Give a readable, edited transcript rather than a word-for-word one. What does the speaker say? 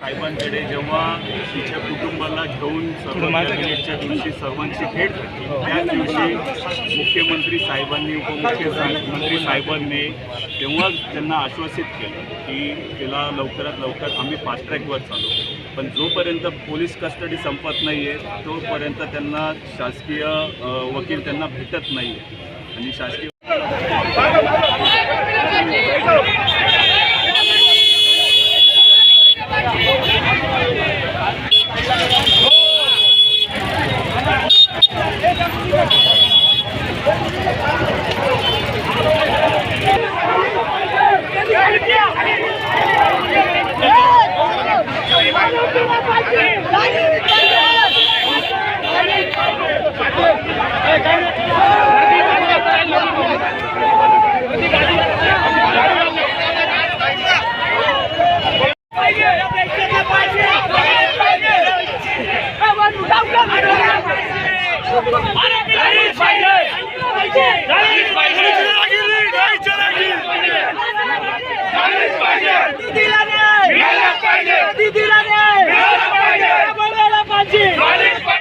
साहेबांकडे जेव्हा तिच्या कुटुंबाला घेऊन सर्व कॅबिनेटच्या दिवशी सर्वांची भेट झाली, त्याच दिवशी मुख्यमंत्री साहेबांनी उपमुख्यमंत्री साहेबांनी तेव्हा त्यांना आश्वासित केलं की तिला लवकरात लवकर आम्ही फास्ट ट्रॅकवर चालू, पण जोपर्यंत पोलीस कस्टडी संपत नाही आहे तोपर्यंत त्यांना शासकीय वकील त्यांना भेटत नाही आहे आणि शासकीय